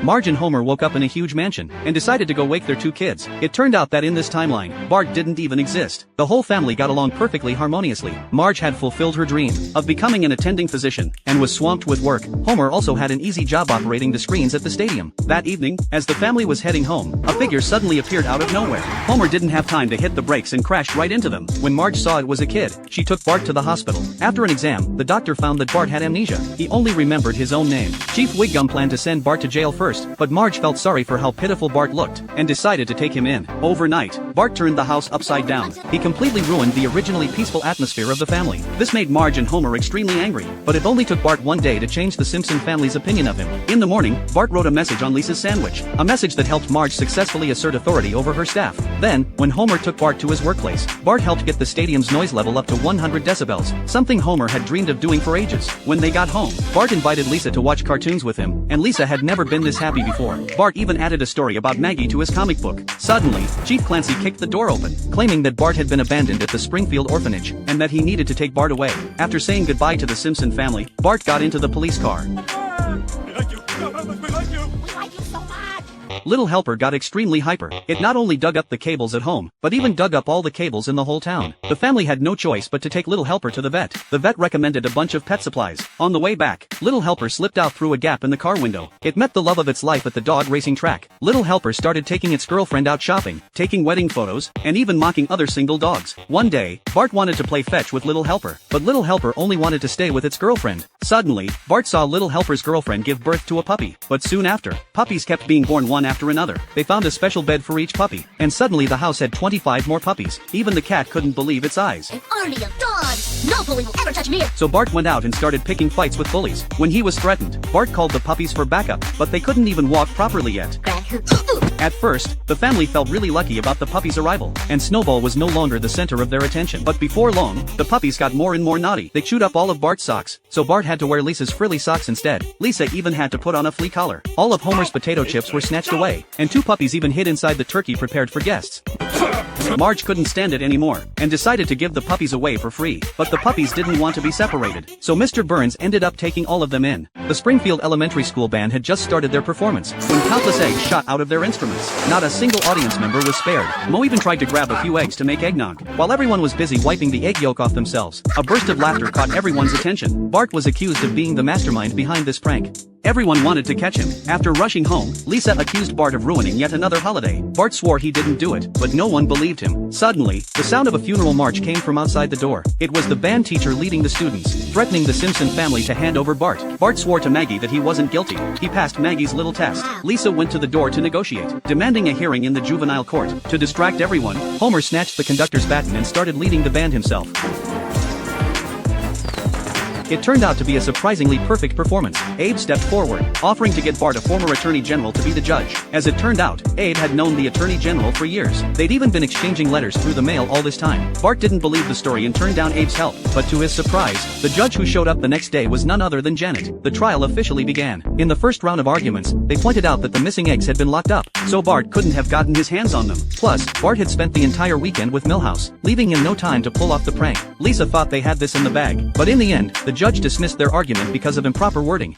Marge and Homer woke up in a huge mansion and decided to go wake their two kids. It turned out that in this timeline, Bart didn't even exist. The whole family got along perfectly harmoniously. Marge had fulfilled her dream of becoming an attending physician and was swamped with work. Homer also had an easy job operating the screens at the stadium. That evening, as the family was heading home, a figure suddenly appeared out of nowhere. Homer didn't have time to hit the brakes and crashed right into them. When Marge saw it was a kid, she took Bart to the hospital. After an exam, the doctor found that Bart had amnesia. He only remembered his own name. Chief Wiggum planned to send Bart to jail first, but Marge felt sorry for how pitiful Bart looked and decided to take him in. Overnight, Bart turned the house upside down. He completely ruined the originally peaceful atmosphere of the family. This made Marge and Homer extremely angry, but it only took Bart one day to change the Simpson family's opinion of him. In the morning, Bart wrote a message on Lisa's sandwich, a message that helped Marge successfully assert authority over her staff. Then, when Homer took Bart to his workplace, Bart helped get the stadium's noise level up to 100 decibels, something Homer had dreamed of doing for ages. When they got home, Bart invited Lisa to watch cartoons with him, and Lisa had never been this happy before. Bart even added a story about Maggie to his comic book. Suddenly, Chief Clancy kicked the door open, claiming that Bart had been abandoned at the Springfield orphanage, and that he needed to take Bart away. After saying goodbye to the Simpson family, Bart got into the police car. We like you. We like you. We like you so much. Little Helper got extremely hyper. It not only dug up the cables at home, but even dug up all the cables in the whole town. The family had no choice but to take Little Helper to the vet. The vet recommended a bunch of pet supplies. On the way back, Little Helper slipped out through a gap in the car window. It met the love of its life at the dog racing track. Little Helper started taking its girlfriend out shopping, taking wedding photos, and even mocking other single dogs. One day, Bart wanted to play fetch with Little Helper, but Little Helper only wanted to stay with its girlfriend. Suddenly, Bart saw Little Helper's girlfriend give birth to a puppy. But soon after, puppies kept being born one after another. They found a special bed for each puppy, and suddenly the house had 25 more puppies. Even the cat couldn't believe its eyes. An army of dogs! No bully will ever touch me! So Bart went out and started picking fights with bullies. When he was threatened, Bart called the puppies for backup, but they couldn't even walk properly yet. At first, the family felt really lucky about the puppies' arrival, and Snowball was no longer the center of their attention. But before long, the puppies got more and more naughty. They chewed up all of Bart's socks, so Bart had to wear Lisa's frilly socks instead. Lisa even had to put on a flea collar. All of Homer's potato chips were snatched away, and two puppies even hid inside the turkey prepared for guests. Marge couldn't stand it anymore, and decided to give the puppies away for free. But the puppies didn't want to be separated, so Mr. Burns ended up taking all of them in. The Springfield Elementary School band had just started their performance, when countless eggs shot out of their instruments. Not a single audience member was spared. Mo even tried to grab a few eggs to make eggnog. While everyone was busy wiping the egg yolk off themselves, a burst of laughter caught everyone's attention. Bart was accused of being the mastermind behind this prank. Everyone wanted to catch him. After rushing home, Lisa accused Bart of ruining yet another holiday. Bart swore he didn't do it, but no one believed him. Suddenly, the sound of a funeral march came from outside the door. It was the band teacher leading the students, threatening the Simpson family to hand over Bart. Bart swore to Maggie that he wasn't guilty. He passed Maggie's little test. Lisa went to the door to negotiate, demanding a hearing in the juvenile court. To distract everyone, Homer snatched the conductor's baton and started leading the band himself. It turned out to be a surprisingly perfect performance. Abe stepped forward, offering to get Bart a former attorney general to be the judge. As it turned out, Abe had known the attorney general for years. They'd even been exchanging letters through the mail all this time. Bart didn't believe the story and turned down Abe's help, but to his surprise, the judge who showed up the next day was none other than Janet. The trial officially began. In the first round of arguments, they pointed out that the missing eggs had been locked up, so Bart couldn't have gotten his hands on them. Plus, Bart had spent the entire weekend with Milhouse, leaving him no time to pull off the prank. Lisa thought they had this in the bag, but in the end, the judge dismissed their argument because of improper wording.